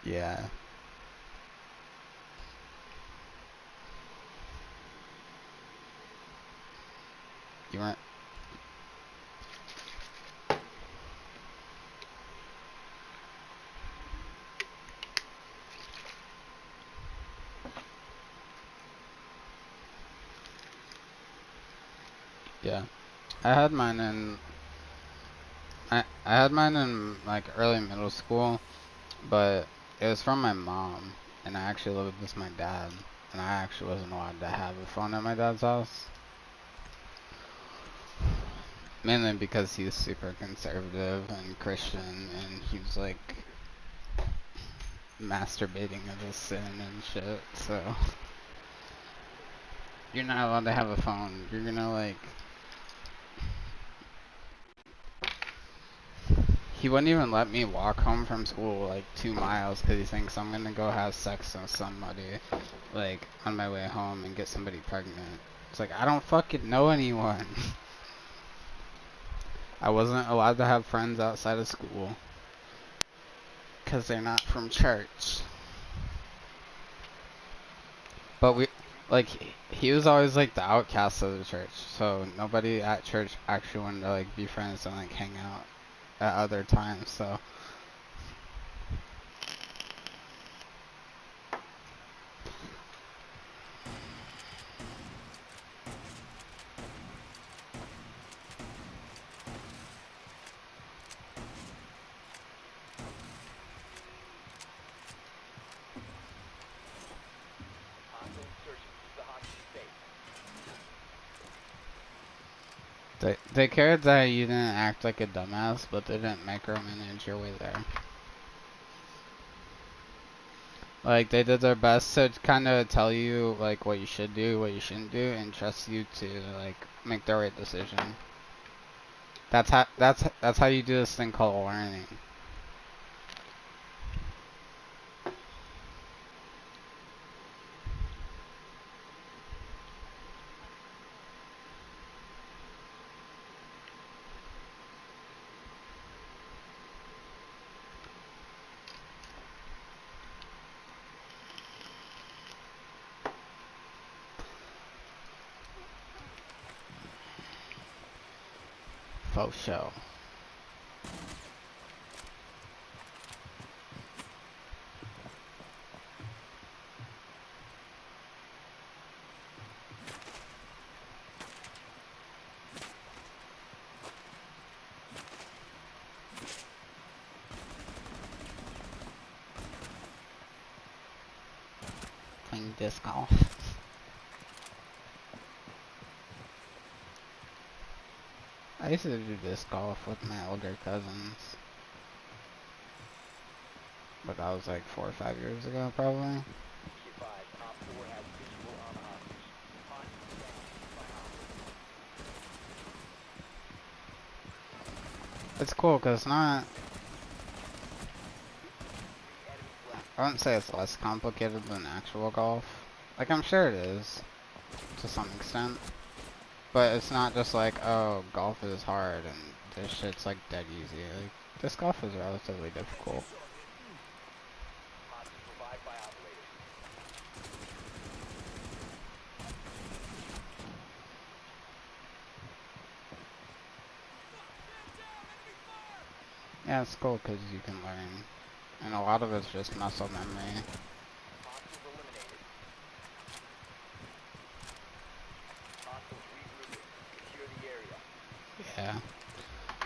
Yeah. You weren't. Yeah. I had mine in. I had mine in like early middle school, but it was from my mom, and I actually lived with my dad, and I actually wasn't allowed to have a phone at my dad's house. Mainly because he's super conservative and Christian, and he was like masturbating as a sin and shit. So you're not allowed to have a phone. You're gonna like. He wouldn't even let me walk home from school like 2 miles because he thinks I'm gonna go have sex with somebody like on my way home and get somebody pregnant. It's like I don't fucking know anyone. I wasn't allowed to have friends outside of school because they're not from church. But we, like, he was always like the outcast of the church, so nobody at church actually wanted to like be friends and like hang out at other times. So they cared that you didn't act like a dumbass, but they didn't micromanage your way there. Like they did their best to kind of tell you like what you should do, what you shouldn't do, and trust you to like make the right decision. That's how you do this thing called learning. Faux show. Playing disc golf. I used to do disc golf with my older cousins, but that was like 4 or 5 years ago, probably. It's cool because it's not. I wouldn't say it's less complicated than actual golf. Like I'm sure it is, to some extent. But it's not just like, oh, golf is hard and this shit's like dead easy. Like, disc golf is relatively difficult. Yeah, it's cool because you can learn. And a lot of it's just muscle memory. Yeah.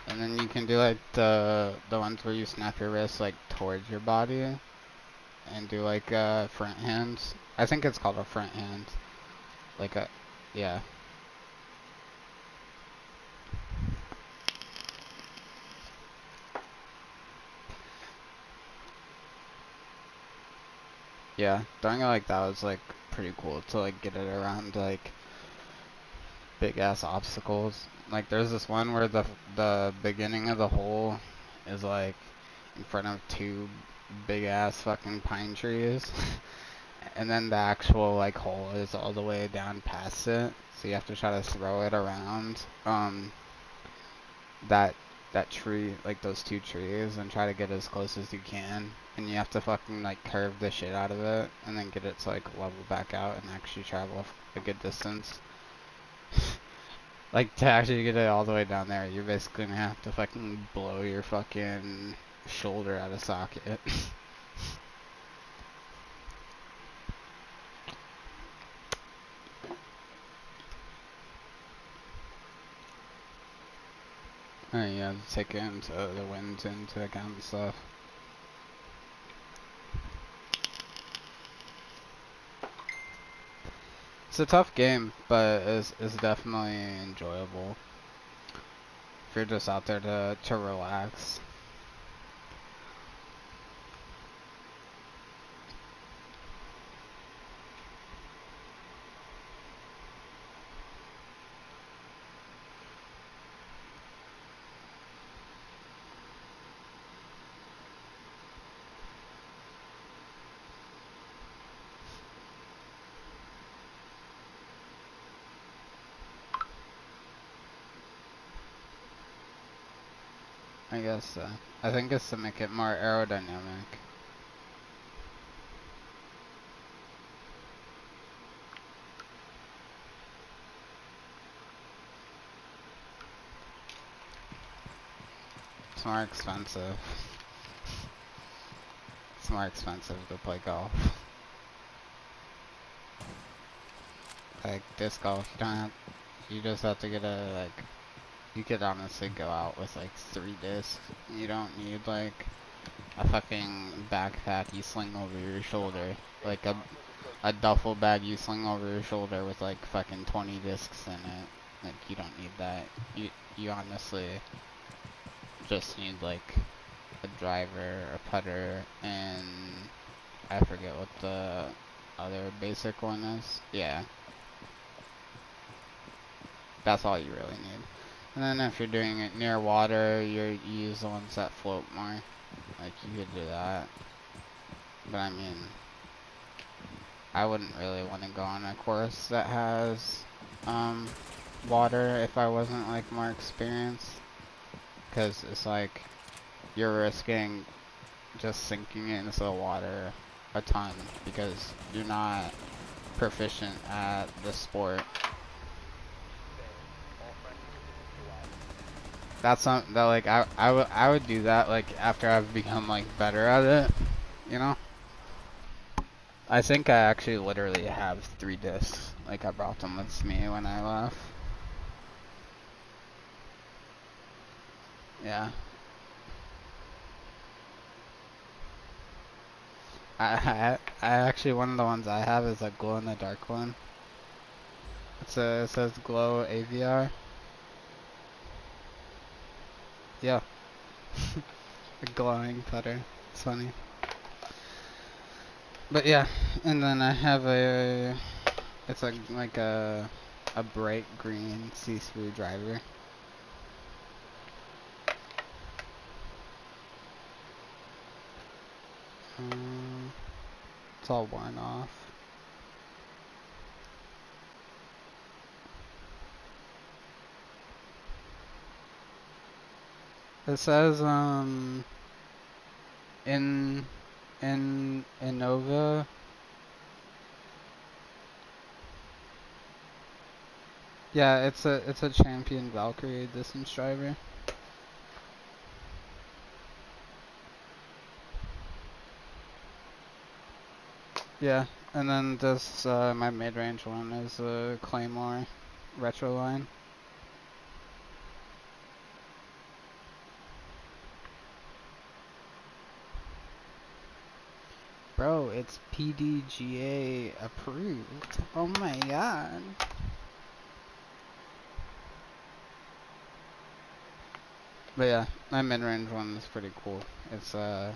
And then you can do like the ones where you snap your wrist like towards your body and do like front hands. I think it's called a front hand. Like a, yeah. Yeah. Doing it like that was like pretty cool to like get it around like big ass obstacles. Like there's this one where the beginning of the hole is like in front of two big ass fucking pine trees. And then the actual like hole is all the way down past it. So you have to try to throw it around that that tree, like those two trees, and try to get as close as you can. and you have to fucking like curve the shit out of it and then get it to like level back out and actually travel a good distance. Like to actually get it all the way down there, you're basically gonna have to fucking blow your fucking shoulder out of socket. And you have to take it into the winds into account and stuff. It's a tough game, but it's definitely enjoyable if you're just out there to relax. I guess I think it's to make it more aerodynamic. It's more expensive. It's more expensive to play golf. Like disc golf, you just have to get a like. You could honestly go out with like 3 discs. You don't need like a fucking backpack you sling over your shoulder, like a duffel bag you sling over your shoulder with like fucking 20 discs in it. Like you don't need that. You honestly just need like a driver, a putter, and I forget what the other basic one is. Yeah. That's all you really need. And then if you're doing it near water, you use the ones that float more. Like you could do that. But I mean, I wouldn't really want to go on a course that has water if I wasn't like more experienced. Cause it's like you're risking just sinking into the water a ton because you're not proficient at the sport. That's something that like I would do that like after I've become like better at it, you know? I think I actually literally have 3 discs. Like I brought them with me when I left. Yeah. I actually, one of the ones I have is a glow in the dark one. It says glow AVR. Yeah. A glowing putter. It's funny. But yeah, and then I have it's like a bright green see-through driver. It's all worn off. It says in Innova. Yeah, it's a champion Valkyrie distance driver. Yeah, and then this my mid-range one is a Claymore retro line. Bro, it's PDGA approved. Oh my god. But yeah, my mid-range one is pretty cool. It's like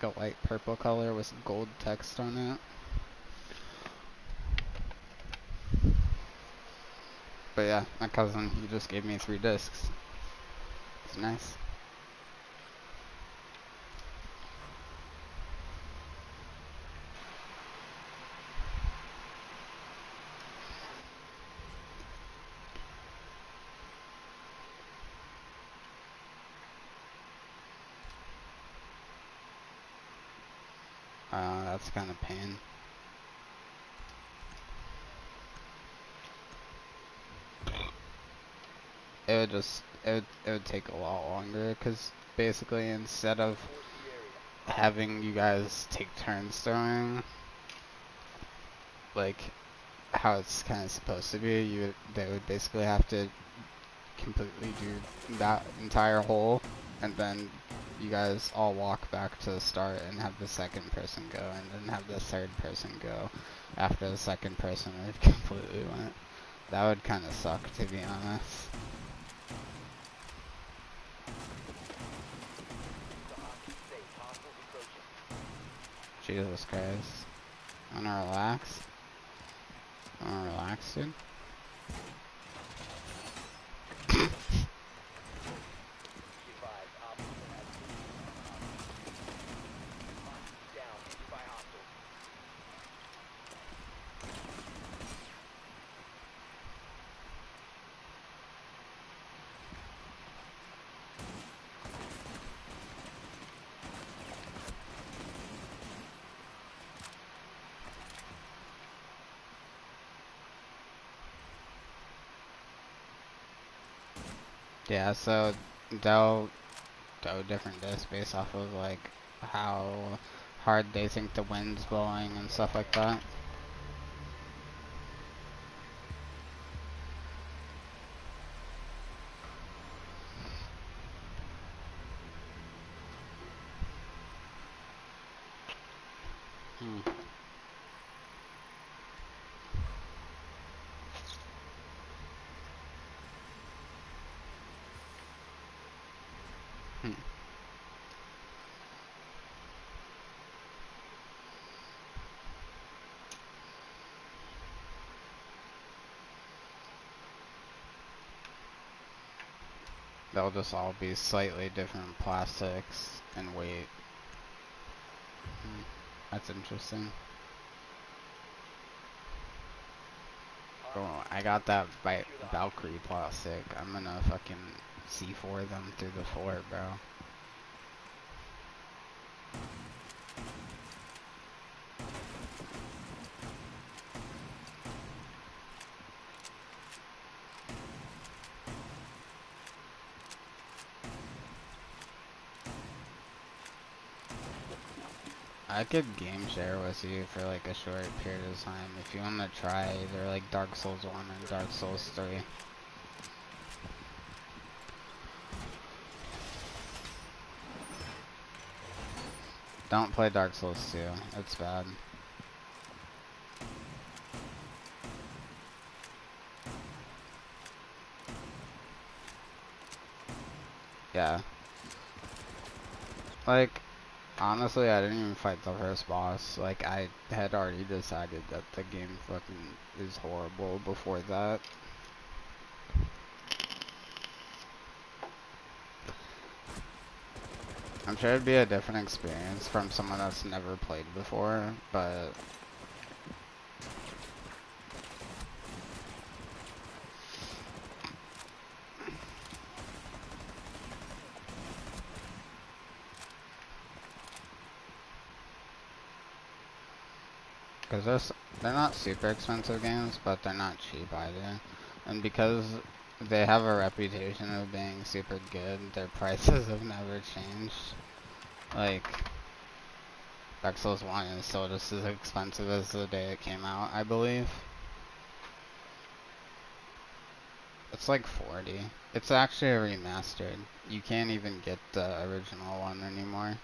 a light purple color with gold text on it. But yeah, my cousin, he just gave me 3 discs. It's nice. That's kind of pain. It would take a lot longer, because basically instead of having you guys take turns throwing, like how it's kind of supposed to be, they would basically have to completely do that entire hole, and then you guys all walk back to the start and have the second person go, and then have the third person go after the second person had completely went. That would kind of suck, to be honest. Jesus Christ. Wanna relax? Wanna relax, dude? Yeah, so they'll go different discs based off of like how hard they think the wind's blowing and stuff like that. Hmm. Hmm. They'll just all be slightly different plastics and weight. Hmm. That's interesting. Oh, I got that Valkyrie plastic. I'm gonna fucking C4 them through the fort, bro. I could game share with you for like a short period of time if you want to try either like Dark Souls 1 and Dark Souls 3. Don't play Dark Souls 2, it's bad. Yeah. Like, honestly, I didn't even fight the first boss. Like, I had already decided that the game fucking is horrible before that. I'm sure it'd be a different experience from someone that's never played before, but because they're not super expensive games, but they're not cheap either. And because they have a reputation of being super good, their prices have never changed. Like, Dark Souls 1 is still just as expensive as the day it came out, I believe. It's like 40. It's actually a remastered. You can't even get the original one anymore.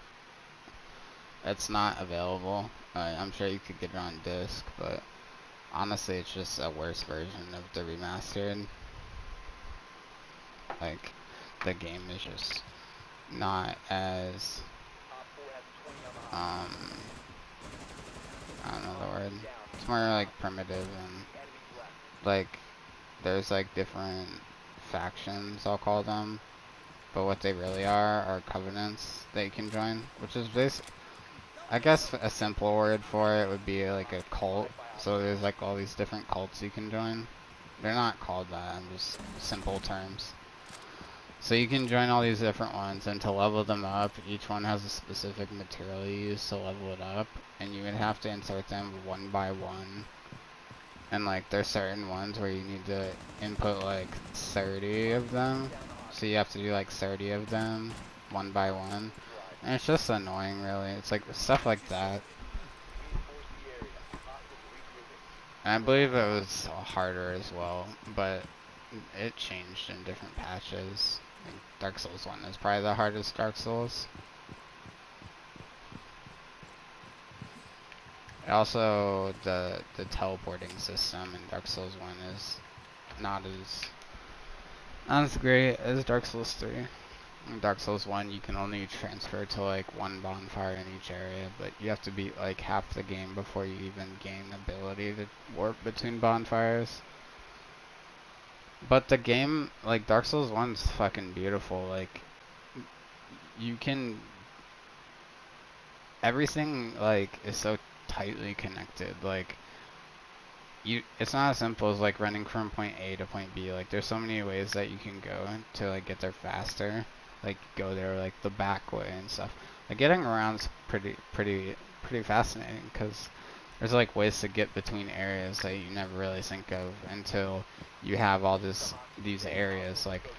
It's not available. I'm sure you could get it on disc, but honestly, it's just a worse version of the remastered. Like, the game is just not as, I don't know the word. It's more like primitive and, like, there's like different factions, I'll call them. But what they really are covenants that you can join, which is I guess a simple word for it would be like a cult. So there's like all these different cults you can join. They're not called that, I'm just simple terms. So you can join all these different ones, and to level them up, each one has a specific material you use to level it up, and you would have to insert them one by one. And like there's certain ones where you need to input like 30 of them, so you have to do like 30 of them one by one, and it's just annoying really. It's like stuff like that. And I believe it was harder as well, but it changed in different patches. I think Dark Souls 1 is probably the hardest Dark Souls. Also, the teleporting system in Dark Souls 1 is not as great as Dark Souls 3. In Dark Souls 1, you can only transfer to like one bonfire in each area, but you have to beat like half the game before you even gain the ability to warp between bonfires. But the game, like Dark Souls 1's fucking beautiful. Like, you can, everything like is so tightly connected. Like, it's not as simple as like running from point A to point B. Like, there's so many ways that you can go to like get there faster. Like, go there like the back way and stuff. Like, getting around's pretty fascinating because there's like ways to get between areas that you never really think of until you have all these areas. Like,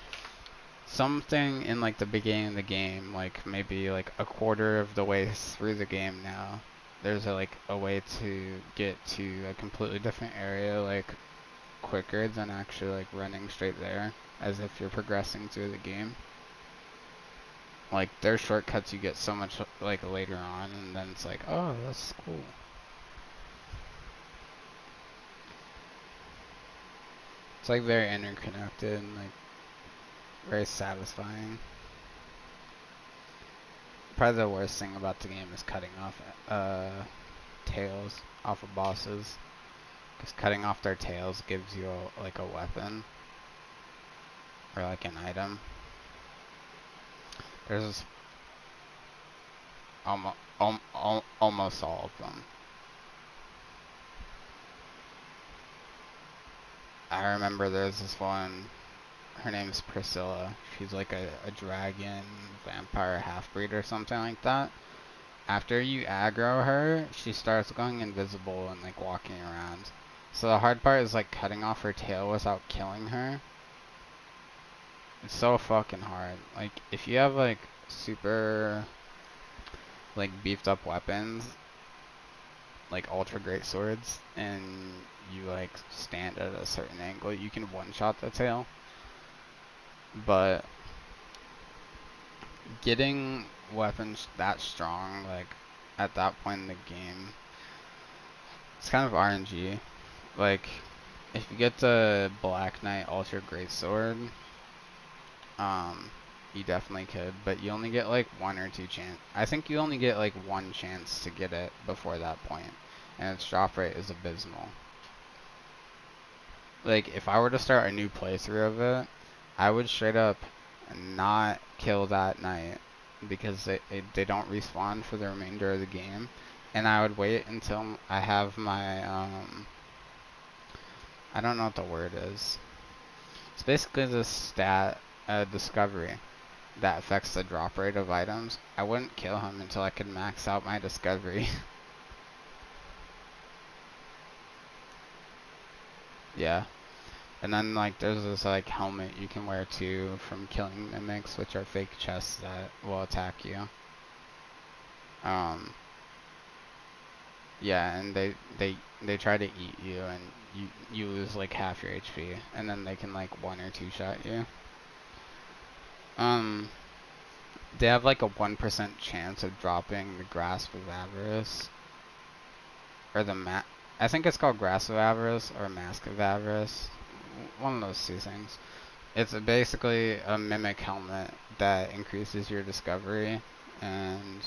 something in like the beginning of the game, like maybe like a quarter of the way through the game now, there's like a way to get to a completely different area like quicker than actually like running straight there, as if you're progressing through the game. Like there's shortcuts you get so much like later on, and then it's like, oh, that's cool. It's like very interconnected and like very satisfying. Probably the worst thing about the game is cutting off tails off of bosses, because cutting off their tails gives you like a weapon or like an item. There's almost all of them. I remember there's this one, her name's Priscilla. She's like a dragon vampire half-breed or something like that. After you aggro her, she starts going invisible and like walking around. So the hard part is like cutting off her tail without killing her. It's so fucking hard. Like if you have like super like beefed up weapons, like ultra great swords, and you like stand at a certain angle, you can one shot the tail. But getting weapons that strong, like at that point in the game, it's kind of RNG. Like if you get the Black Knight Ultra Great Sword, you definitely could, but you only get like one or two chance. I think you only get like one chance to get it before that point, and its drop rate is abysmal. Like if I were to start a new playthrough of it, I would straight up not kill that knight because they don't respawn for the remainder of the game, and I would wait until I have my I don't know what the word is. It's basically this stat discovery that affects the drop rate of items. I wouldn't kill him until I could max out my discovery. Yeah. And then like there's this like helmet you can wear too from killing mimics, which are fake chests that will attack you. Um yeah, and they try to eat you, and you lose like half your HP, and then they can like one or two shot you. They have like a 1% chance of dropping the Grasp of Avarice, or I think it's called Grasp of Avarice or Mask of Avarice, one of those two things. It's basically a mimic helmet that increases your discovery and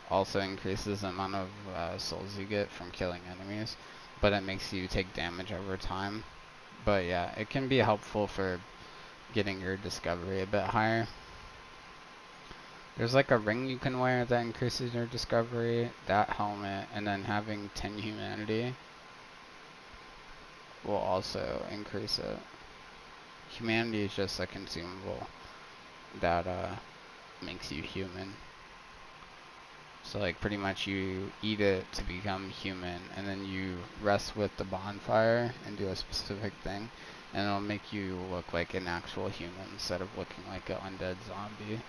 also increases the amount of souls you get from killing enemies, but it makes you take damage over time. But yeah, it can be helpful for getting your discovery a bit higher. There's like a ring you can wear that increases your discovery, that helmet, and then having 10 humanity will also increase it. Humanity is just a consumable. that makes you human. So like pretty much you eat it to become human, and then you rest with the bonfire and do a specific thing, and it'll make you look like an actual human instead of looking like an undead zombie.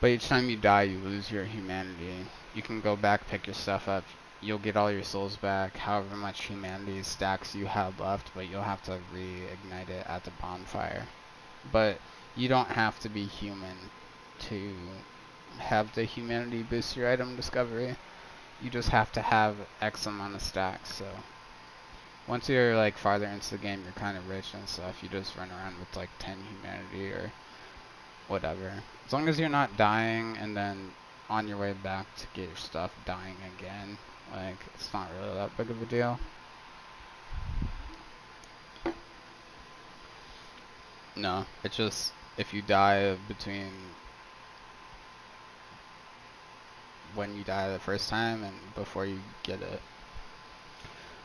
But each time you die, you lose your humanity. You can go back, pick your stuff up, you'll get all your souls back, however much humanity stacks you have left, but you'll have to reignite it at the bonfire. But you don't have to be human to have the humanity boost your item discovery. You just have to have X amount of stacks. So once you're like farther into the game, you're kind of rich and stuff. You just run around with like 10 humanity or whatever. As long as you're not dying and then on your way back to get your stuff dying again, like it's not really that big of a deal. No, it's just if you die between when you die the first time and before you get it.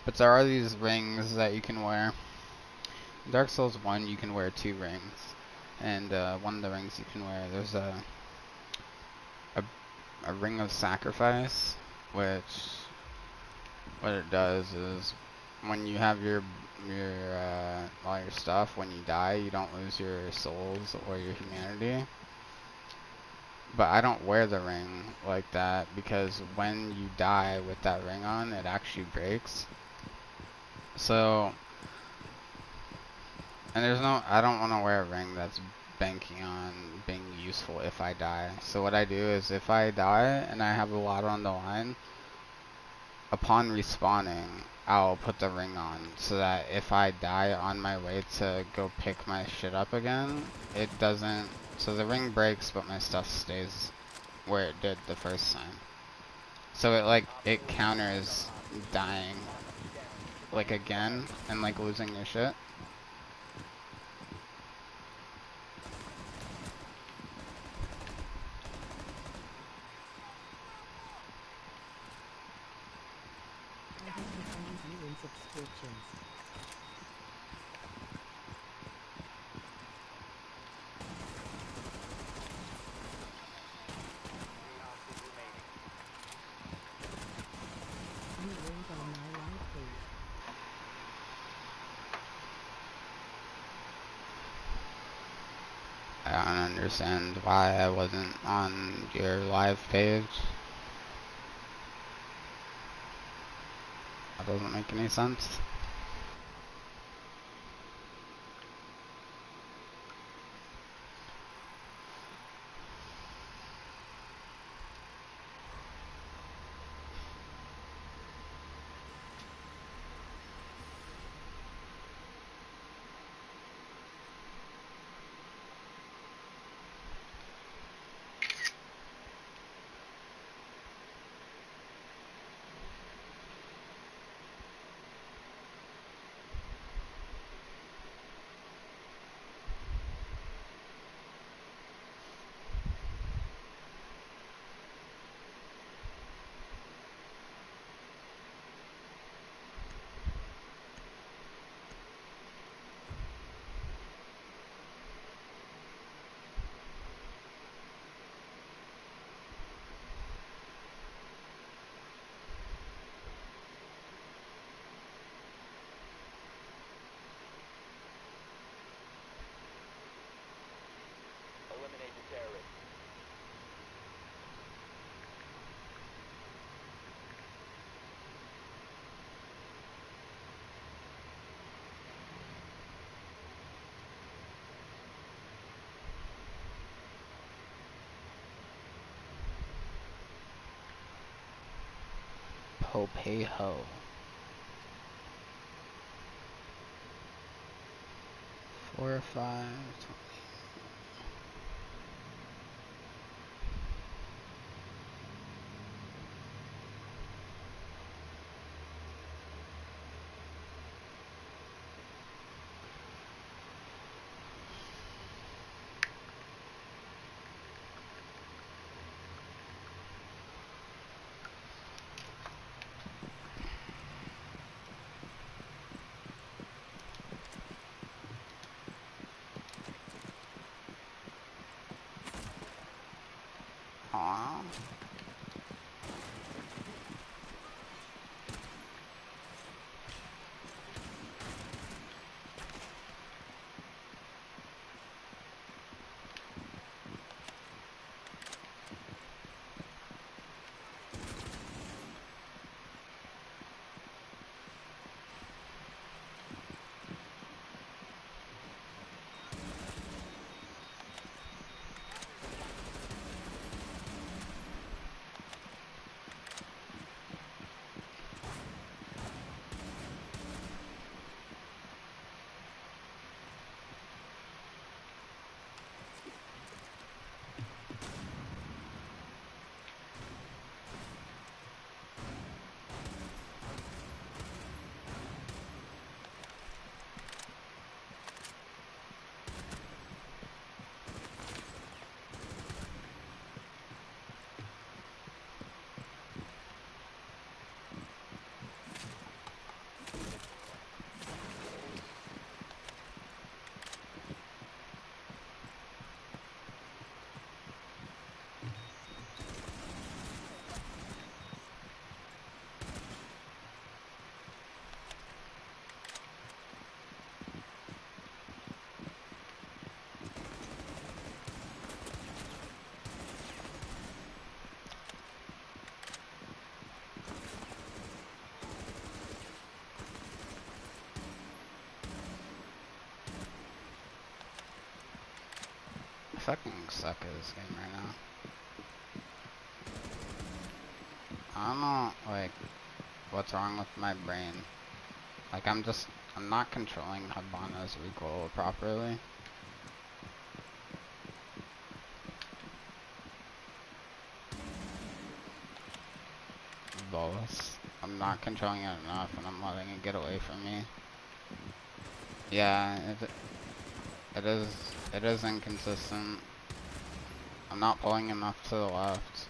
But there are these rings that you can wear. In Dark Souls 1 you can wear 2 rings. And one of the rings you can wear, there's a ring of sacrifice, which what it does is when you have your all your stuff, when you die you don't lose your souls or your humanity. But I don't wear the ring like that because when you die with that ring on, it actually breaks. So, and there's no, I don't want to wear a ring that's banking on being useful if I die. So what I do is if I die and I have a lot on the line, upon respawning, I'll put the ring on so that if I die on my way to go pick my shit up again, it doesn't, so the ring breaks but my stuff stays where it did the first time. So it counters dying like again and like losing your shit. I don't understand why I wasn't on your live page. That doesn't make any sense. Popeho. 4 or 5. Aw. I fucking suck at this game right now. I don't know, like, what's wrong with my brain. Like, I'm not controlling Hibana's recoil properly. Both. I'm not controlling it enough and I'm letting it get away from me. Yeah, it is inconsistent. I'm not pulling enough to the left.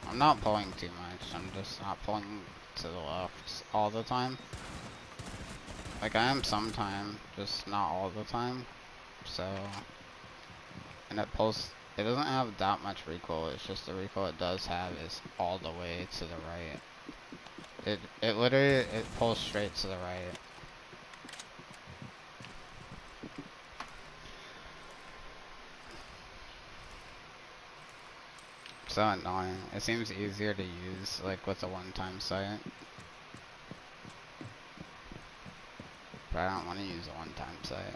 I'm not pulling too much, I'm just not pulling to the left all the time. Like, I am sometime, just not all the time. So, and it doesn't have that much recoil, it's just the recoil it does have is all the way to the right. It literally, it pulls straight to the right. So annoying. It seems easier to use, like, with a one-time sight. But I don't want to use a one-time sight.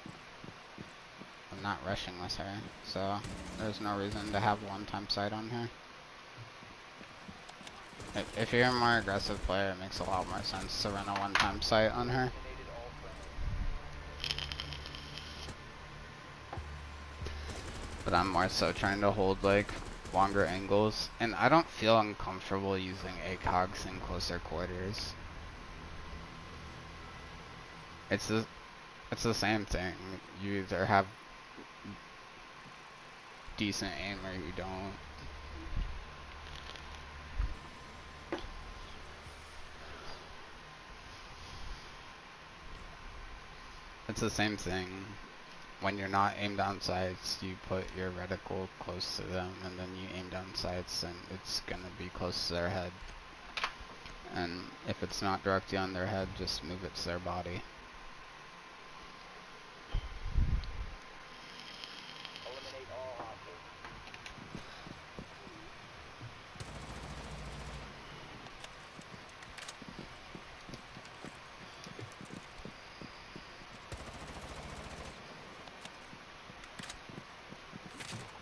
I'm not rushing with her, so there's no reason to have a one-time sight on her. If you're a more aggressive player, it makes a lot more sense to run a one-time sight on her. But I'm more so trying to hold, like, longer angles, and I don't feel uncomfortable using ACOGs in closer quarters. It's the same thing. You either have decent aim or you don't. It's the same thing. When you're not aimed on sights, you put your reticle close to them, and then you aim down sights, and it's gonna be close to their head. And if it's not directly on their head, just move it to their body.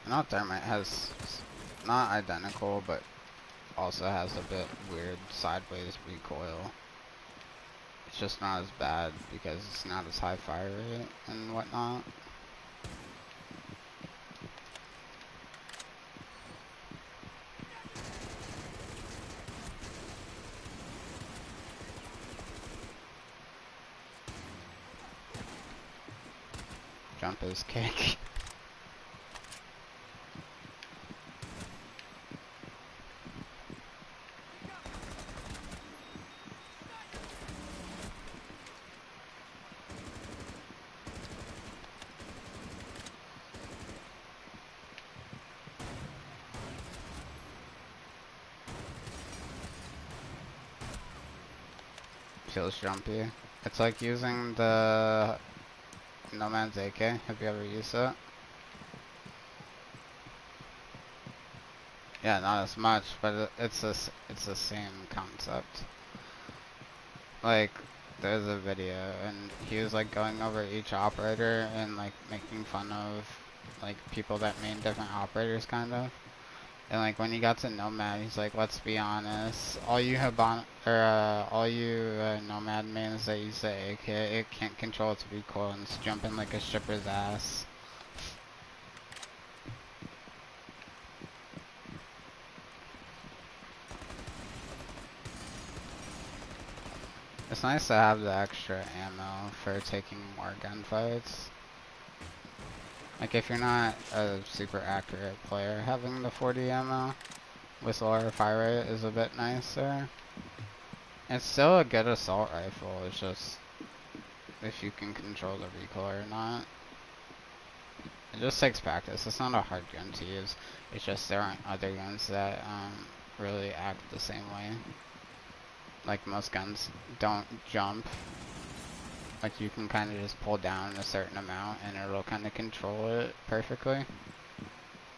Not Thermite has, not identical, but also has a bit weird sideways recoil. It's just not as bad because it's not as high fire rate and whatnot. Jump is kick. feels jumpy. It's like using the Nomad's AK. Have you ever used it? Yeah, not as much, but it's the same concept. Like, there's a video, and he was like going over each operator and like making fun of like people that main different operators, kind of. And like when he got to Nomad, he's like, let's be honest, all you Nomad mains that use the AK, it can't control its recoil and it's jumping like a stripper's ass. It's nice to have the extra ammo for taking more gunfights. Like if you're not a super accurate player, having the 40 ammo with lower fire rate is a bit nicer. It's still a good assault rifle, it's just if you can control the recoil or not. It just takes practice. It's not a hard gun to use. It's just there aren't other guns that really act the same way. Like most guns don't jump. Like you can kind of just pull down a certain amount and it'll kind of control it perfectly.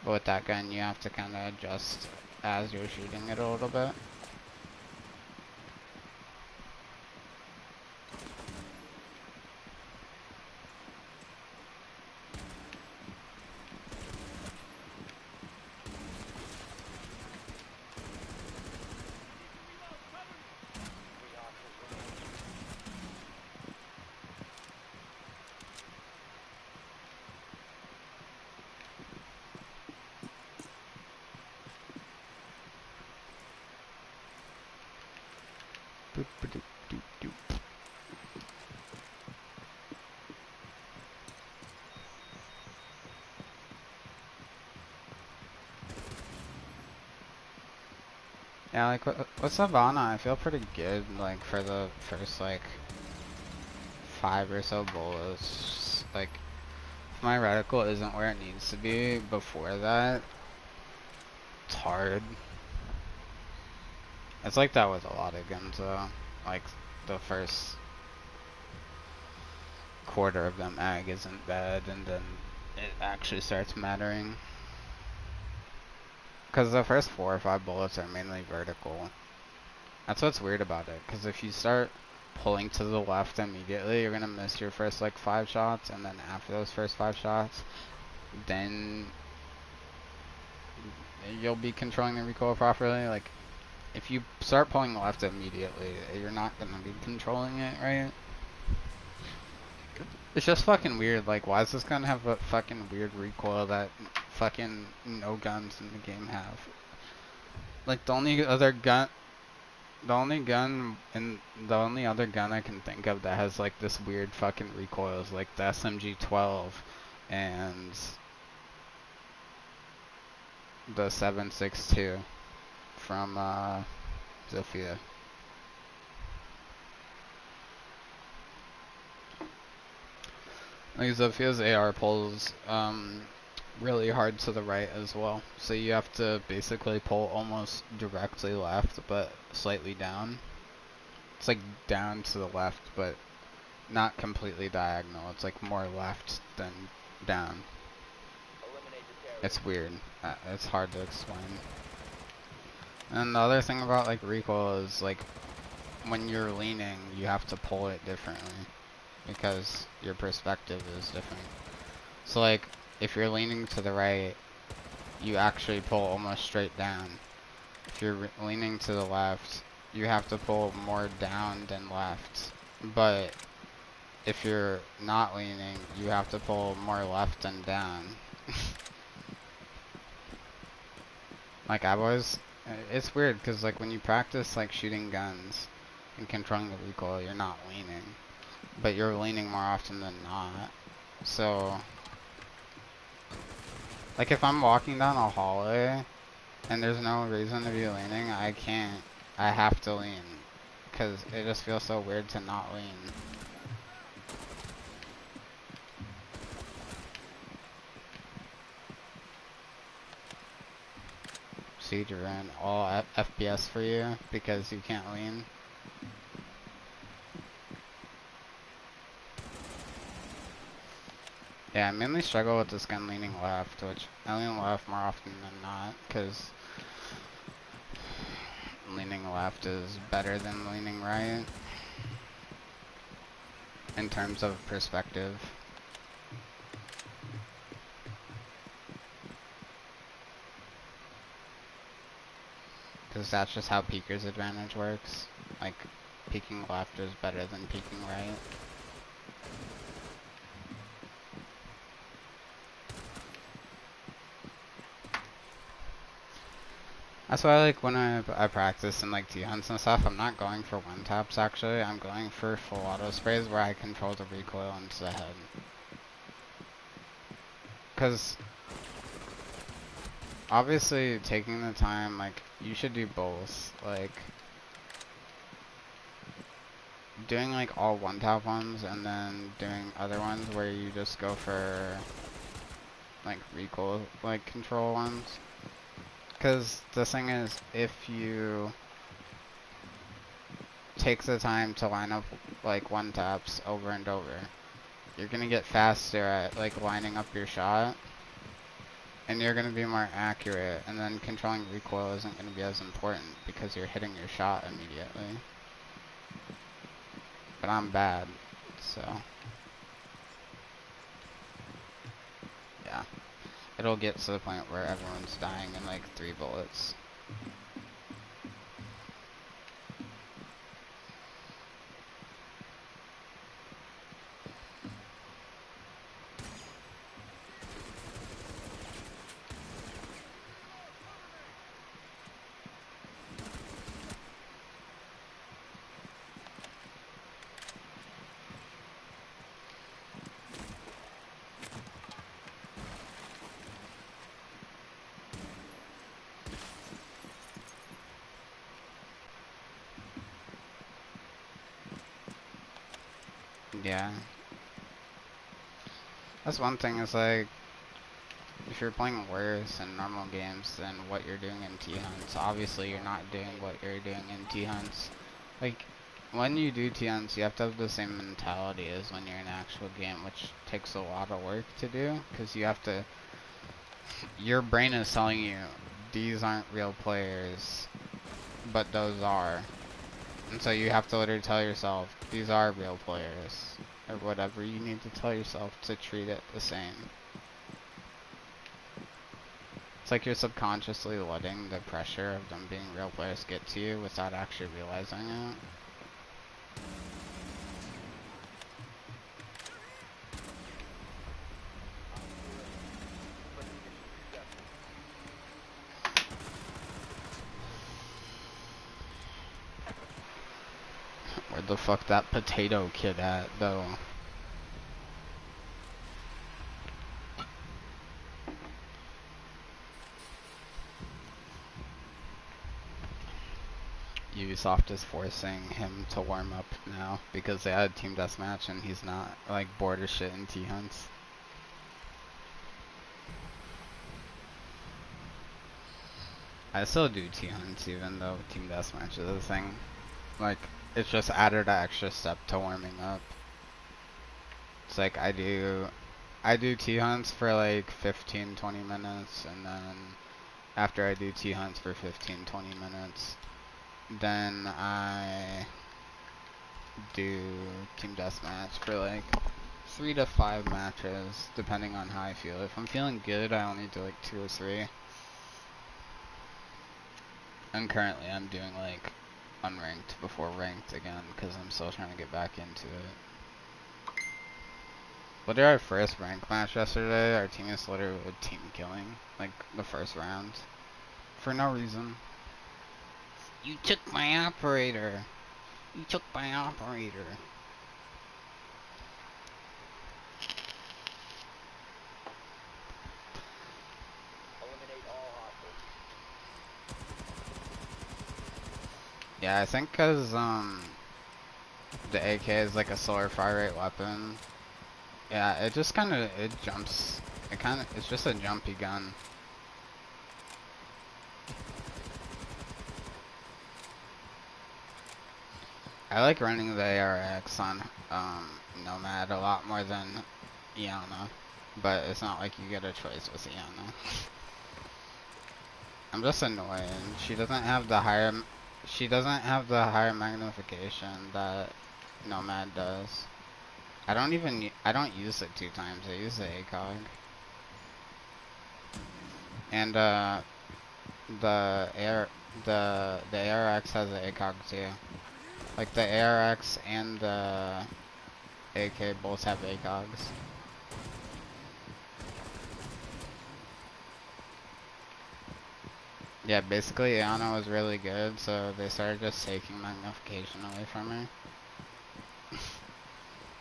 But with that gun you have to kind of adjust as you're shooting it a little bit. Boop, ba-doop, doop, doop. Yeah, like with Savannah, I feel pretty good. Like for the first like 5 or so bullets, like if my reticle isn't where it needs to be before that, it's hard. It's like that with a lot of guns though. Like the first quarter of the mag isn't bad, and then it actually starts mattering. Because the first 4 or 5 bullets are mainly vertical. That's what's weird about it, because if you start pulling to the left immediately, you're gonna miss your first like 5 shots, and then after those first 5 shots, then you'll be controlling the recoil properly. Like, if you start pulling left immediately, you're not gonna be controlling it right. It's just fucking weird. Like, why is this gun have a fucking weird recoil that fucking no guns in the game have? Like, the only other gun I can think of that has like this weird fucking recoil is like the SMG-12 and the 7.62 from Zofia. Like Zofia's AR pulls really hard to the right as well, so you have to basically pull almost directly left but slightly down. It's like down to the left but not completely diagonal. It's like more left than down. It's weird. It's hard to explain. And the other thing about like recoil is like when you're leaning, you have to pull it differently because your perspective is different. So like if you're leaning to the right, you actually pull almost straight down. If you're leaning to the left, you have to pull more down than left. But if you're not leaning, you have to pull more left than down. Like it's weird because like when you practice like shooting guns and controlling the recoil, you're not leaning, but you're leaning more often than not. So like if I'm walking down a hallway and there's no reason to be leaning, I have to lean because it just feels so weird to not lean. Siege ran all FPS for you because you can't lean. Yeah, I mainly struggle with this gun leaning left, which I lean left more often than not, because leaning left is better than leaning right in terms of perspective. Because that's just how peeker's advantage works. Like, peeking left is better than peeking right. That's why, like, when I practice in, like, T-hunts and stuff, I'm not going for one-taps, actually. I'm going for full auto sprays where I control the recoil into the head. Because, obviously, taking the time, like, you should do both. Like, doing, like, all one-tap ones and then doing other ones where you just go for, like, recoil, like, control ones. Because the thing is, if you take the time to line up like one taps over and over, you're gonna get faster at like lining up your shot, and you're gonna be more accurate, and then controlling recoil isn't gonna be as important because you're hitting your shot immediately. But I'm bad, so yeah. It'll get to the point where everyone's dying in like 3 bullets. Yeah. That's one thing, is like, if you're playing worse in normal games than what you're doing in T-hunts, obviously you're not doing what you're doing in T-hunts. Like, when you do T-hunts, you have to have the same mentality as when you're in an actual game, which takes a lot of work to do, because you have to, your brain is telling you, these aren't real players, but those are. And so you have to literally tell yourself, these are real players, or whatever you need to tell yourself to treat it the same. It's like you're subconsciously letting the pressure of them being real players get to you without actually realizing it. Where the fuck that potato kid at, though? Ubisoft is forcing him to warm up now because they had Team Deathmatch and he's not, like, bored as shit in T-hunts. I still do T-hunts even though Team Deathmatch is a thing. Like, it's just added an extra step to warming up. It's like I do T-hunts for like 15-20 minutes, and then after I do T-hunts for 15-20 minutes, then I do Team Deathmatch for like 3 to 5 matches, depending on how I feel. If I'm feeling good, I only do like 2 or 3. And currently I'm doing like unranked before ranked again, because I'm still trying to get back into it. What did our first rank match yesterday? Our team is literally team killing, like the first round, for no reason. You took my operator. You took my operator. Yeah, I think cause the AK is like a slower fire rate weapon. Yeah, it just it jumps. It's just a jumpy gun. I like running the ARX on Nomad a lot more than Iana. but it's not like you get a choice with Iana. I'm just annoyed. She doesn't have the higher magnification that Nomad does. I don't use it 2 times. I use the ACOG. And the air the ARX has the ACOG too. Like the ARX and the AK both have ACOGs. Yeah, basically Iana was really good, so they started just taking magnification away from her.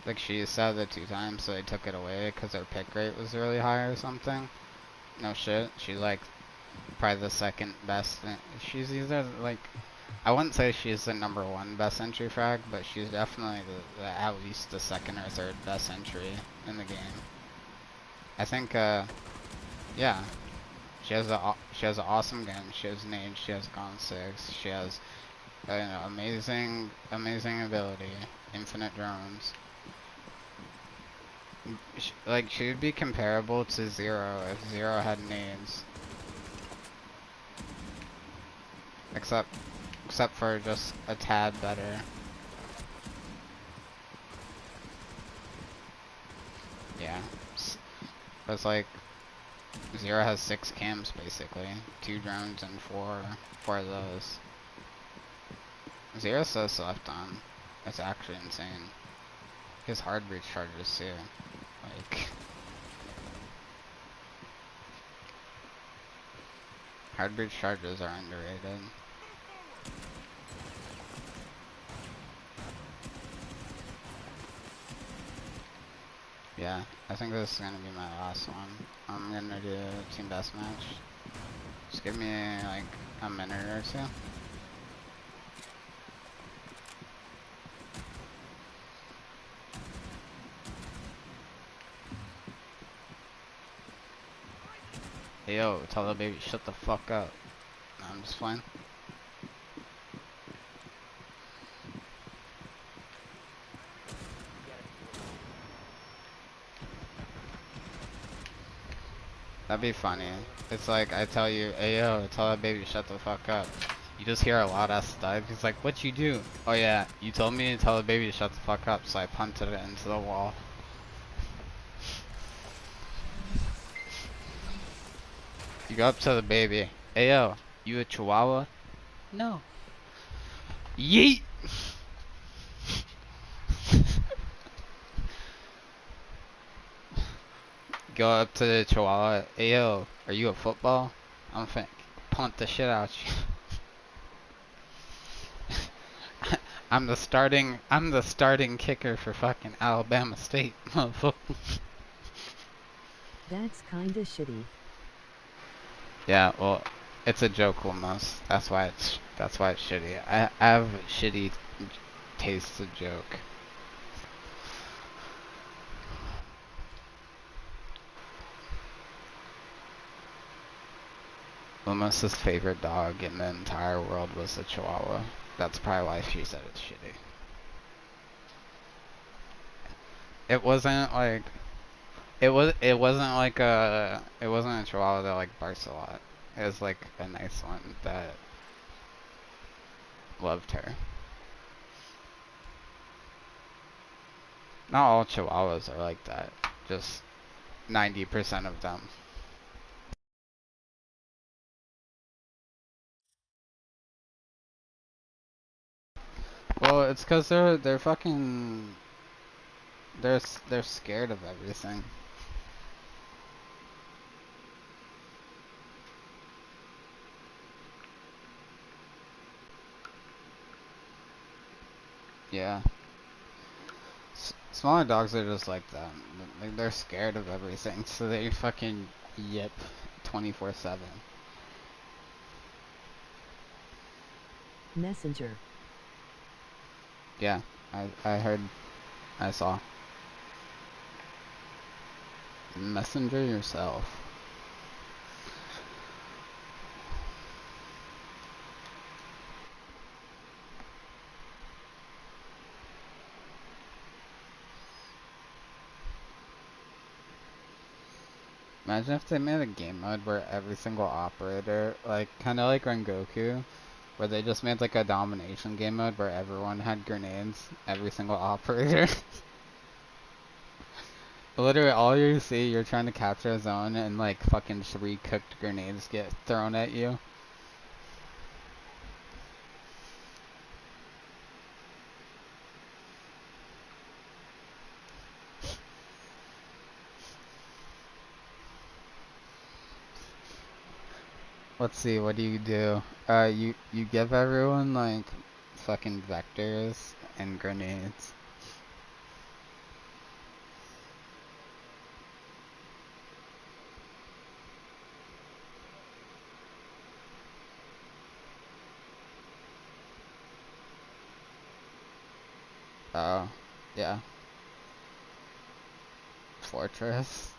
Like she used to have it 2 times, so they took it away because her pick rate was really high or something. No shit, she's like probably the second best. She's either like, I wouldn't say she's the #1 best entry frag, but she's definitely at least the second or third best entry in the game. I think, yeah, she has an awesome game. She has Nade, she has Gone 6, she has amazing ability, infinite drones. Like she would be comparable to Zero if Zero had nades, except for just a tad better. Yeah, but it's like Zero has 6 cams basically, 2 drones and 4 of those. Zero's so slept on. It's actually insane. His hard breach charges too. Like hard breach charges are underrated. Yeah, I think this is gonna be my last one. I'm gonna do team deathmatch. Just give me like a minute or two. Hey yo, tell the baby shut the fuck up. No, I'm just playing. That'd be funny. It's like I tell you, hey yo, tell that baby shut the fuck up. You just hear a loud ass thud. He's like, what you do? Oh yeah, you told me to tell the baby to shut the fuck up, so I punted it into the wall. You go up to the baby. Hey yo, you a chihuahua? No. Yeet! Go up to the chihuahua. Hey yo, are you a football? I'm finna punt the shit out you. I'm the starting kicker for fucking Alabama State, motherfucker. That's kinda shitty. Yeah, well, it's a joke almost. That's why it's shitty. I have shitty tastes of joke. Almost favorite dog in the entire world was a Chihuahua. That's probably why she said it's shitty. It wasn't like it wasn't like it wasn't a Chihuahua that like barks a lot. It was like a nice one that loved her. Not all Chihuahuas are like that. Just 90% of them. Well, it's because they're fucking they're scared of everything. Yeah. Smaller dogs are just like that. Like they're scared of everything, so they fucking yip 24/7. Messenger. Yeah, I heard, I saw. Messenger yourself. Imagine if they made a game mode where every single operator, like, kind of like Rengoku, where they just made like a domination game mode where everyone had grenades, every single operator. Literally, all you see, you're trying to capture a zone, and like fucking 3 cooked grenades get thrown at you. Let's see, what do? You give everyone like fucking vectors and grenades. Oh, yeah. Fortress.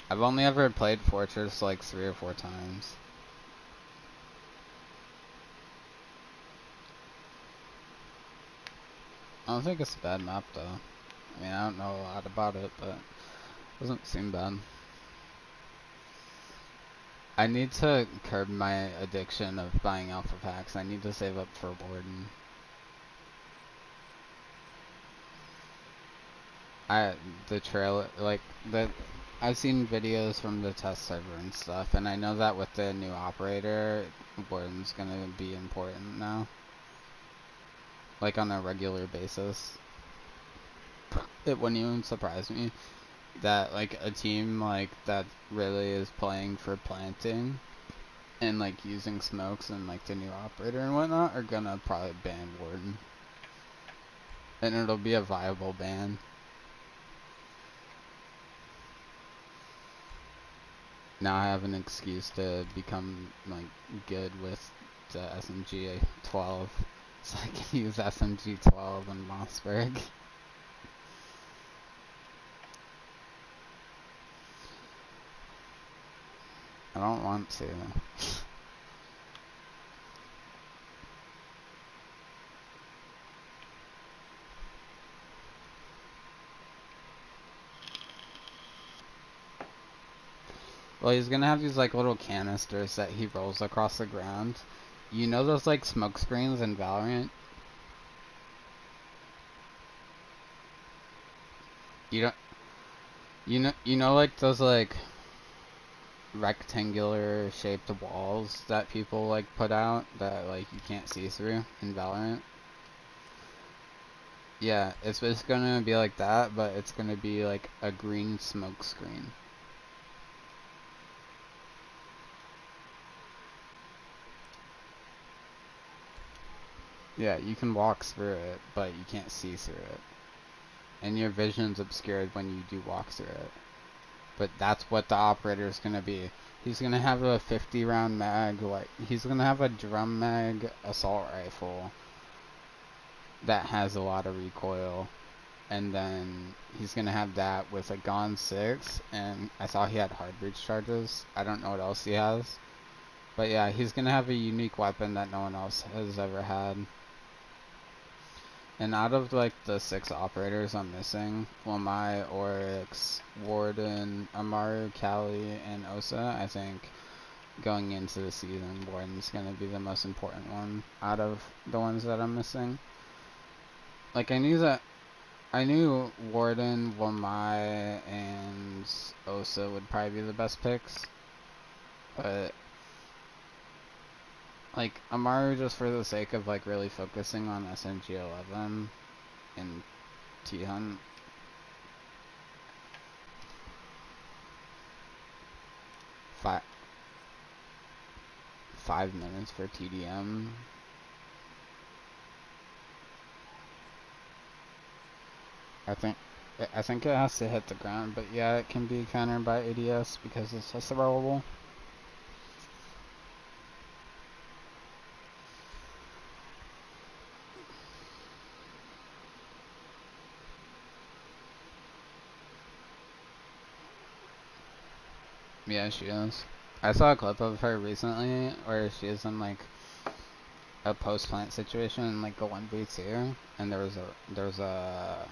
I've only ever played Fortress like 3 or 4 times. I don't think it's a bad map though. I mean, I don't know a lot about it, but it doesn't seem bad. I need to curb my addiction of buying alpha packs. I need to save up for Warden. The trailer, like, I've seen videos from the test server and stuff, and I know that with the new operator, Warden's gonna be important now. Like, on a regular basis. It wouldn't even surprise me that, like, a team, like, that really is playing for planting and, like, using smokes and, like, the new operator and whatnot are gonna probably ban Warden. And it'll be a viable ban. Now I have an excuse to become like good with the SMG 12, so I can use SMG 12 in Mossberg. I don't want to. Well, he's gonna have these like little canisters that he rolls across the ground. You know those like smoke screens in Valorant? You don't. You know like those like rectangular shaped walls that people like put out that like you can't see through in Valorant? Yeah, it's just gonna be like that, but it's gonna be like a green smoke screen. Yeah, you can walk through it, but you can't see through it. And your vision's obscured when you do walk through it. But that's what the operator's gonna be. He's gonna have a 50 round mag, like, he's gonna have a drum mag assault rifle that has a lot of recoil. And then he's gonna have that with a Gon 6, and I saw he had hard breach charges. I don't know what else he has. But yeah, he's gonna have a unique weapon that no one else has ever had. And out of like the 6 operators I'm missing, Lamai, Oryx, Warden, Amaru, Kali, and Osa, I think going into the season, Warden's gonna be the most important one out of the ones that I'm missing. Like I knew Warden, Lamai, and Osa would probably be the best picks, but like Amaru, just for the sake of like really focusing on SMG 11 and T-Hunt. 5 minutes for TDM. I think it has to hit the ground, but yeah, it can be countered by ADS because it's just throwable. Yeah, she is. I saw a clip of her recently where she is in like a post-plant situation in like a 1v2, and there was a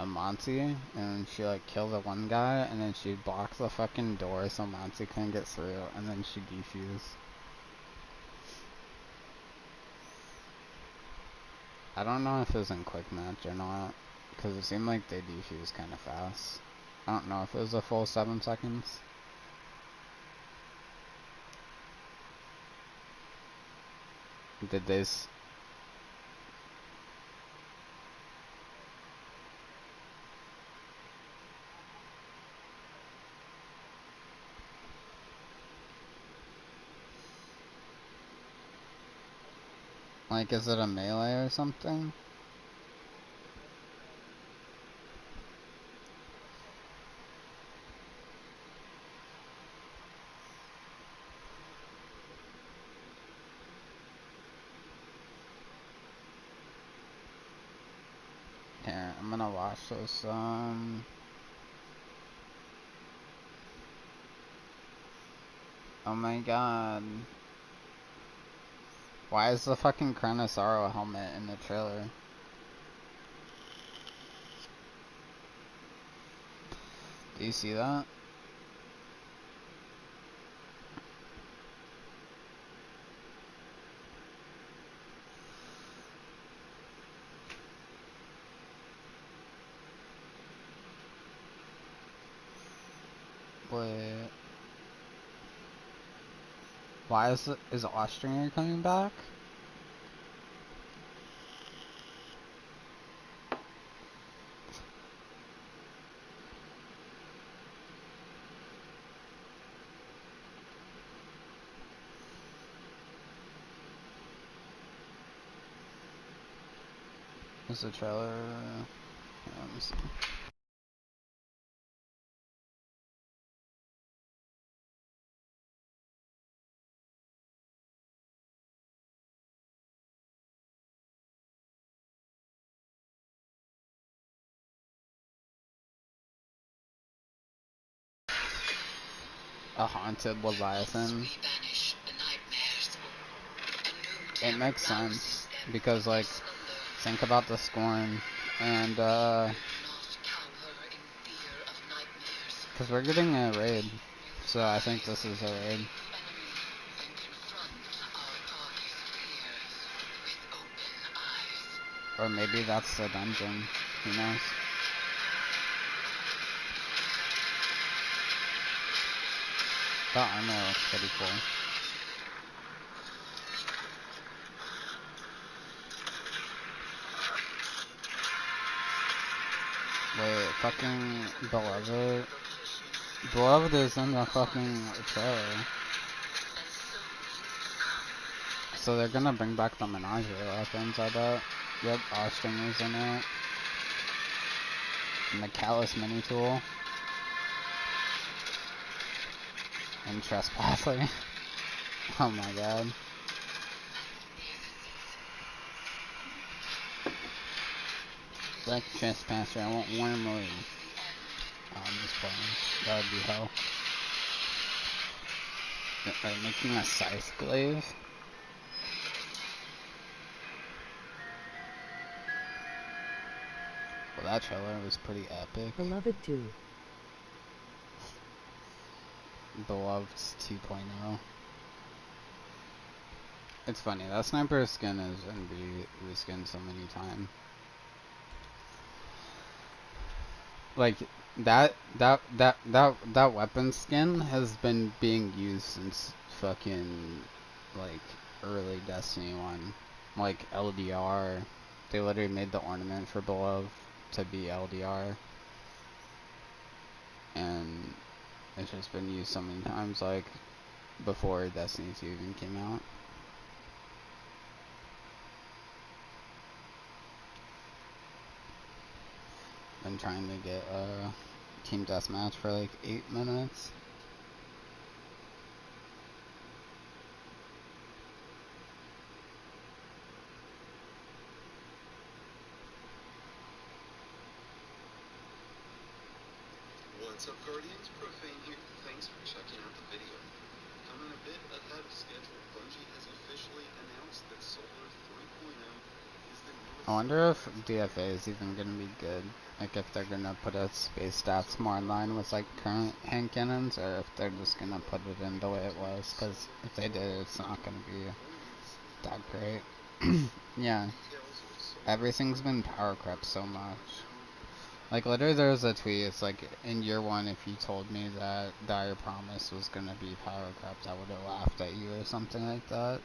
Monty, and she like killed the one guy, and then she blocked the fucking door so Monty couldn't get through, and then she defused. I don't know if it was in quick match or not, because it seemed like they defused kind of fast. I don't know if it was a full 7 seconds. Did they like, is it a melee or something? Here, I'm gonna watch this, oh my god. Why is the fucking Carnosaro helmet in the trailer? Do you see that? Wait. Why is Austrian coming back? Is the trailer? Here, let me see. A haunted Leviathan. It makes sense because, like, think about the Scorn and because we're getting a raid, so I think this is a raid. Or maybe that's the dungeon. Who knows? That armor looks pretty cool. Wait, fucking Beloved? Beloved is in the fucking trailer. So they're gonna bring back the Menagerie weapons, I bet. Yep, Austrian is in it. And the Callus mini tool. And Trespasser. Oh my god. Like Trespasser, I want one more. Oh, I'm just playing. That would be hell. Are they making a scythe glaive? Well, that trailer was pretty epic. Beloved 2. Beloved 2.0. It's funny, that sniper skin is gonna be reskinned so many times. Like, that weapon skin has been being used since fucking, like, early Destiny 1. Like, LDR. They literally made the ornament for Beloved to be LDR. And it's just been used so many times, like, before Destiny 2 even came out. Been trying to get a team deathmatch for like 8 minutes. What's up, Guardians? Profane here. Thanks for checking out the video. a bit ahead of schedule. Bungie has officially announced that Solar 3.0 is the newest I wonder if Solar DFA is even gonna be good. Like if they're gonna put its space stats more in line with like current hand cannons, or if they're just gonna put it in the way it was. Because if they did, it's not gonna be that great. Yeah, everything's been power crept so much. Like literally there was a tweet, it's like in year one if you told me that Dire Promise was gonna be power crept, I would have laughed at you or something like that.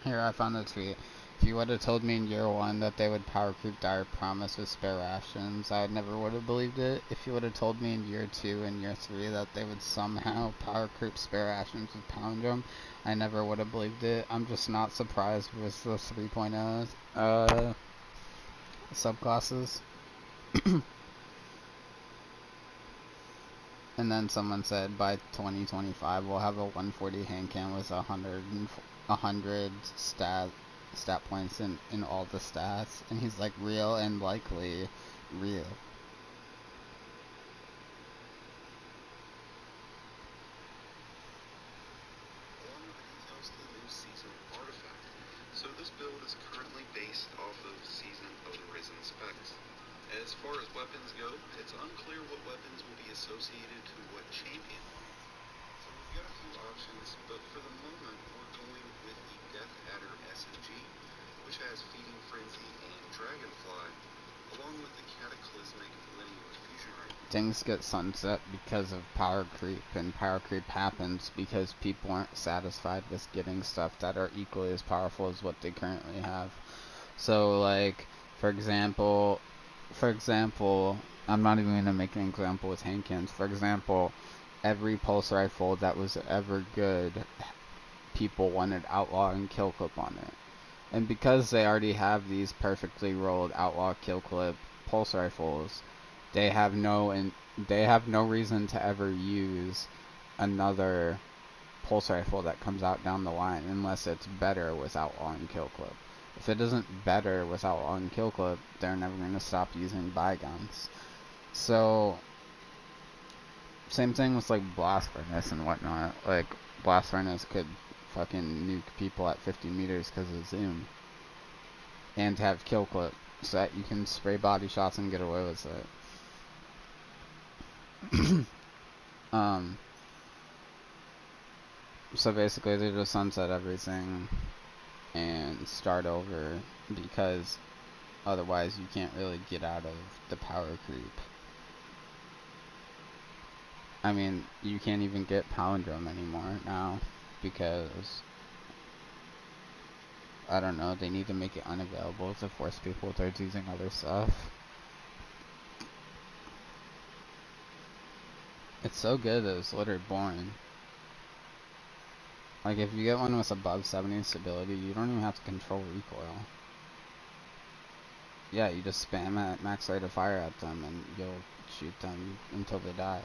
Here I found a tweet. If you would have told me in year one that they would power creep Dire Promise with spare rations, I never would have believed it. If you would have told me in year 2 and year 3 that they would somehow power creep spare rations with Palindrome, I never would have believed it. I'm just not surprised with the 3.0 subclasses. And then someone said by 2025 we'll have a 140 hand can with 100 stat points in all the stats. And he's like, real and likely real. Along with the details to the new Season artifact. So this build is currently based off of Season of the Risen specs. As far as weapons go, it's unclear what weapons will be associated to what champion. So we've got a few options, but for the moment we're going with the Death Adder SMG, which has Feeding Frenzy and Dragonfly, along with the Cataclysmic Linear Fusion Rate. Things get sunset because of power creep, and power creep happens because people aren't satisfied with getting stuff that are equally as powerful as what they currently have. So like, for example, I'm not even going to make an example with hand cannons. For example, every pulse rifle that was ever good, people wanted outlaw and kill clip on it. And because they already have these perfectly rolled outlaw kill clip pulse rifles, they have no reason to ever use another pulse rifle that comes out down the line unless it's better with outlaw and kill clip. If it isn't better with outlaw and kill clip, they're never going to stop using bygones. So same thing with like blast furnace and whatnot. Like blast furnace could fucking nuke people at 50 meters because of zoom, and have kill clip so that you can spray body shots and get away with it. So basically they just sunset everything and start over, because otherwise you can't really get out of the power creep. I mean, you can't even get Palindrome anymore now because, I don't know, they need to make it unavailable to force people towards using other stuff. It's so good that it's literally boring. Like, if you get one with above 70 stability, you don't even have to control recoil. Yeah, you just spam at max rate of fire at them and you'll shoot them until they die.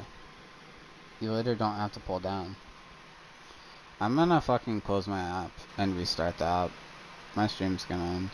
You literally don't have to pull down. I'm gonna fucking close my app and restart the app. My stream's gonna end.